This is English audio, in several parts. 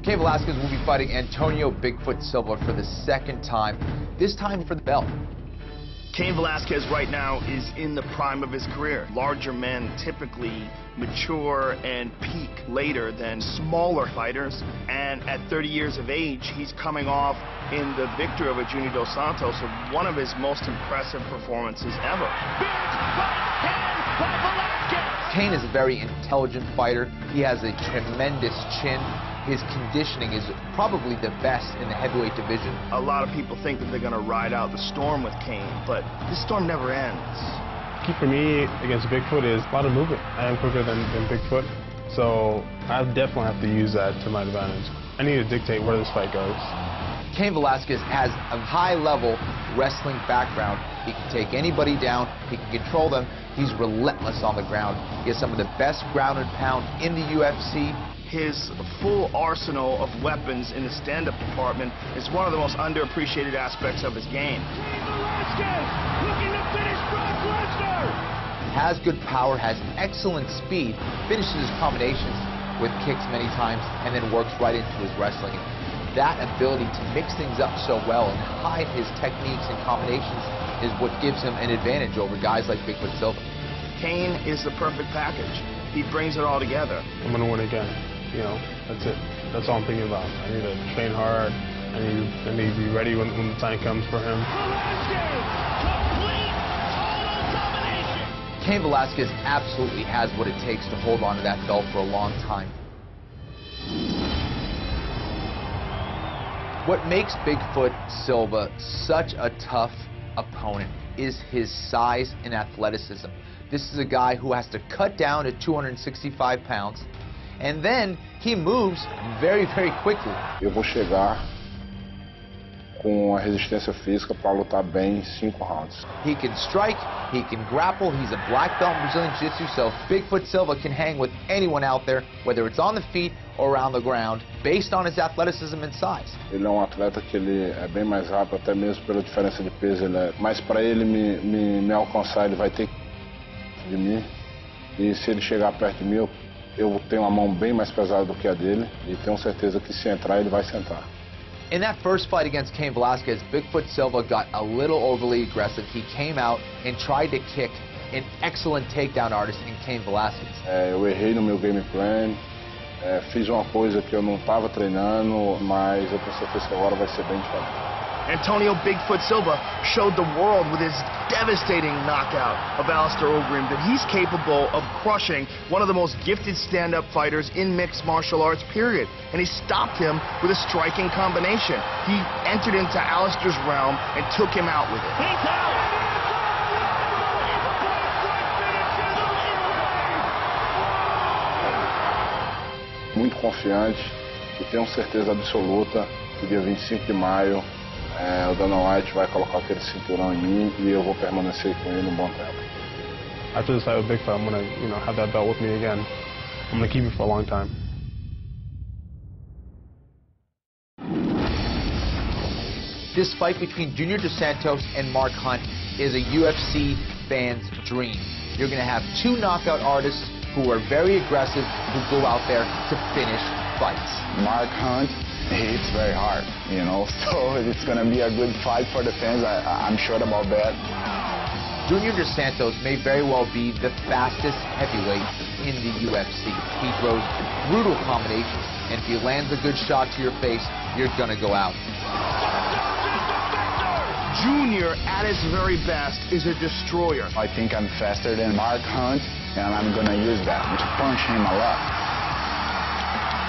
Cain Velasquez will be fighting Antonio Bigfoot Silva for the second time, this time for the belt. Cain Velasquez right now is in the prime of his career. Larger men typically mature and peak later than smaller fighters. And at 30 years of age, he's coming off in the victory over Junior Dos Santos of one of his most impressive performances ever. Cain is a very intelligent fighter. He has a tremendous chin. His conditioning is probably the best in the heavyweight division. A lot of people think that they're going to ride out the storm with Cain, but this storm never ends. Key for me against Bigfoot is a lot of movement. I am quicker than Bigfoot, so I definitely have to use that to my advantage. I need to dictate where this fight goes. Cain Velasquez has a high-level wrestling background. He can take anybody down. He can control them. He's relentless on the ground. He has some of the best ground and pound in the UFC. His full arsenal of weapons in the stand-up department is one of the most underappreciated aspects of his game. Cain Velasquez looking to finish Brock Lesnar. Has good power, has excellent speed, finishes his combinations with kicks many times, and then works right into his wrestling. That ability to mix things up so well and hide his techniques and combinations is what gives him an advantage over guys like Bigfoot Silva. Cain is the perfect package. He brings it all together. I'm going to win again. You know, that's it. That's all I'm thinking about. I need to train hard. I need to be ready when the time comes for him. Complete total domination. Cain Velasquez absolutely has what it takes to hold on to that belt for a long time. What makes Bigfoot Silva such a tough opponent is his size and athleticism. This is a guy who has to cut down to 265 pounds, and then he moves very, very quickly. Eu vou chegar com a resistência física para lutar bem em 5 rounds. He can strike, he can grapple, he's a black belt in Brazilian Jiu-Jitsu, so Bigfoot Silva can hang with anyone out there, whether it's on the feet or around the ground, based on his athleticism and size. Ele é atleta que ele é bem mais rápido, até mesmo pela diferença de peso. Mas para ele me alcançar, ele vai ter que de mim. E se ele chegar perto de mim, eu tenho uma mão bem mais pesada do que a dele, e tenho certeza que se entrar, ele vai sentar. In that first fight against Cain Velasquez, Bigfoot Silva got a little overly aggressive. He came out and tried to kick an excellent takedown artist in Cain Velasquez. Eu errei no meu game plan, fiz uma coisa que eu não estava treinando, mas eu tenho certeza que agora vai ser bem diferente. Antonio Bigfoot Silva showed the world with his devastating knockout of Alistair Overeem that he's capable of crushing one of the most gifted stand-up fighters in mixed martial arts, period. And he stopped him with a striking combination. He entered into Alistair's realm and took him out with it. He's out. Muito confiante e tenho certeza absoluta que dia 25 de maio o Dana White vai colocar aquele cinturão em mim e eu vou permanecer com ele um bom tempo. After this fight with Bigfoot, I'm going to, have that belt with me again. I'm going to keep it for a long time. This fight between Junior Dos Santos and Mark Hunt is a UFC fan's dream. You're going to have two knockout artists who are very aggressive, who go out there to finish fights. Mark Hunt, he hits very hard, so it's going to be a good fight for the fans. I'm sure about that. Junior Dos Santos may very well be the fastest heavyweight in the UFC. He throws brutal combinations, and if he lands a good shot to your face, you're going to go out. Junior, at his very best, is a destroyer. I think I'm faster than Mark Hunt, and I'm going to use that to punch him a lot.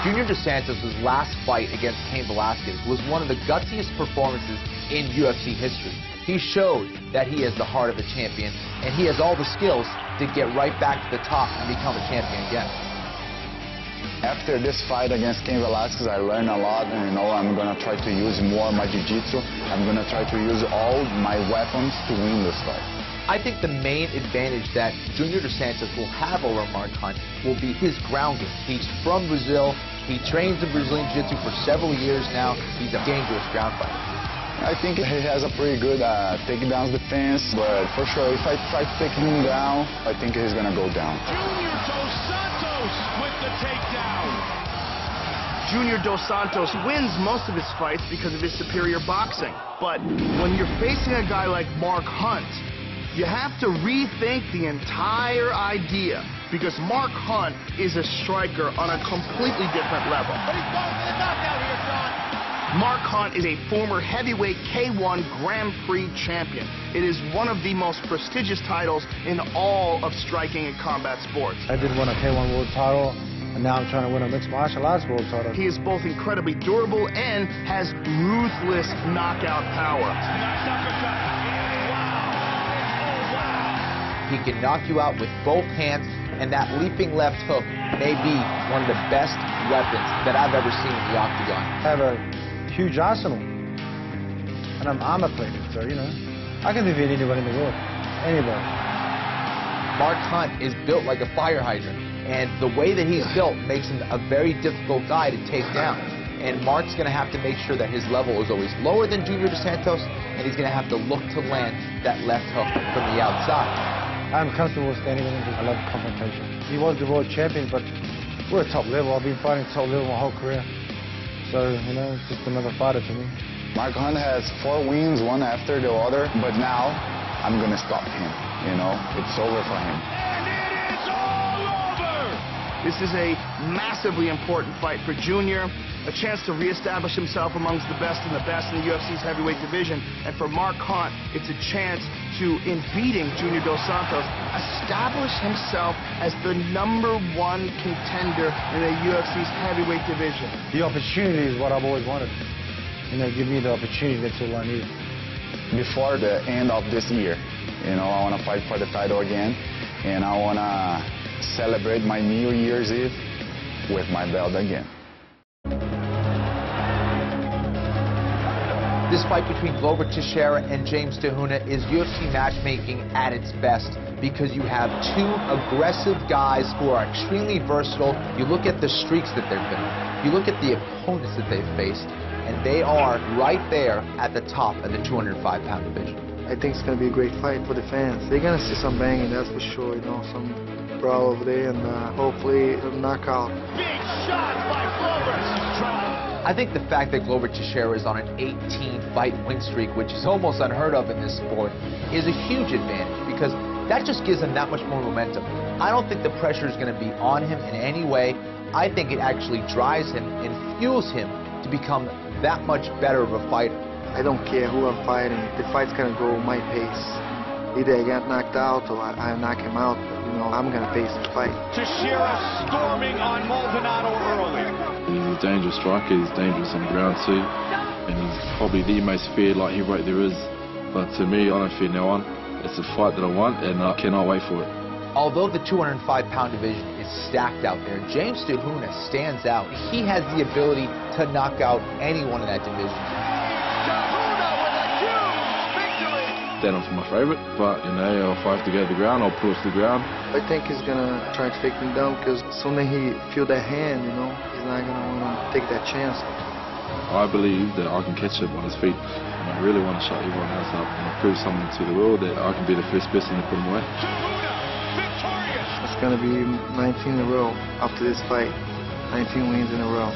Junior Dos Santos' last fight against Cain Velasquez was one of the gutsiest performances in UFC history. He showed that he has the heart of a champion, and he has all the skills to get right back to the top and become a champion again. After this fight against Cain Velasquez, I learned a lot, and I'm going to try to use more my jiu-jitsu. I'm going to try to use all my weapons to win this fight. I think the main advantage that Junior Dos Santos will have over Mark Hunt will be his grounding. He's from Brazil. He trains in Brazilian Jiu-Jitsu for several years now. He's a dangerous ground fighter. I think he has a pretty good takedown defense, but for sure, if I try to take him down, I think he's going to go down. Junior Dos Santos with the takedown. Junior Dos Santos wins most of his fights because of his superior boxing. But when you're facing a guy like Mark Hunt, you have to rethink the entire idea, because Mark Hunt is a striker on a completely different level. But he's going for the knockout here, Sean. Mark Hunt is a former heavyweight K1 Grand Prix champion. It is one of the most prestigious titles in all of striking and combat sports. I did win a K1 world title, and now I'm trying to win a mixed martial arts world title. He is both incredibly durable and has ruthless knockout power. Nice uppercut. Wow. He can knock you out with both hands, and that leaping left hook may be one of the best weapons that I've ever seen in the octagon. I have a huge arsenal, and I'm armor plated, so, you know, I can defeat anybody in the world. Anybody. Mark Hunt is built like a fire hydrant, and the way that he's built makes him a very difficult guy to take down. And Mark's going to have to make sure that his level is always lower than Junior Dos Santos, and he's going to have to look to land that left hook from the outside. I'm comfortable standing in because I love confrontation. He was the world champion, but we're at top level. I've been fighting top level my whole career. So, you know, it's just another fighter to me. Mark Hunt has 4 wins, one after the other, but now I'm going to stop him, you know. It's over for him. And it is all over! This is a massively important fight for Junior, a chance to reestablish himself amongst the best in the UFC's heavyweight division. And for Mark Hunt, it's a chance to, in beating Junior Dos Santos, establish himself as the #1 contender in the UFC's heavyweight division. The opportunity is what I've always wanted. You know, give me the opportunity, that's all I need. Before the end of this year, you know, I want to fight for the title again, and I want to celebrate my New Year's Eve with my belt again. This fight between Glover Teixeira and James Te Huna is UFC matchmaking at its best, because you have 2 aggressive guys who are extremely versatile. You look at the streaks that they've been on. You look at the opponents that they've faced, and they are right there at the top of the 205-pound division. I think it's going to be a great fight for the fans. They're going to see some banging, that's for sure. You know, some brawl over there, and hopefully a knockout. Big shots by Glover. I think the fact that Glover Teixeira is on an 18-fight win streak, which is almost unheard of in this sport, is a huge advantage, because that just gives him that much more momentum. I don't think the pressure is going to be on him in any way. I think it actually drives him and fuels him to become that much better of a fighter. I don't care who I'm fighting. The fight's going to go my pace. Either I get knocked out or I knock him out. You know, I'm going to pace the fight. Teixeira storming on Maldonado early. He's a dangerous striker. He's dangerous on the ground too. And he's probably the most feared light heavyweight there is. But to me, I don't fear no one. It's a fight that I want, and I cannot wait for it. Although the 205-pound division is stacked out there, James Te Huna stands out. He has the ability to knock out anyone in that division. Te Huna with a huge victory. Then I'm for my favorite, but you know, if I have to go to the ground, I'll push the ground. I think he's going to try to take me down, because as soon as he feel that hand, you know, he's not going to want to take that chance. I believe that I can catch him on his feet. And I really want to shut everyone else up and prove something to the world that I can be the first person to put him away. Te Huna victorious. It's going to be 19 in a row after this fight. 19 wins in a row.